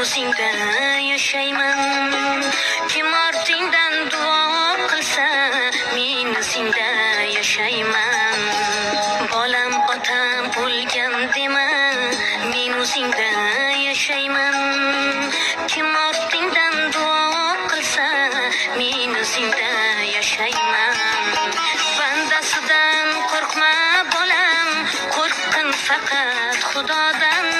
o'zingda yashayman. Kim ortingdan duo qilsa, men o'zingda yashayman. Bolam otam o'lgan dema, men o'zingda yashayman. Kim ortingdan duo qilsa, men o'zingda yashayman. Bandasidan qo'rqma bolam, qo'rqqin faqat Xudodan.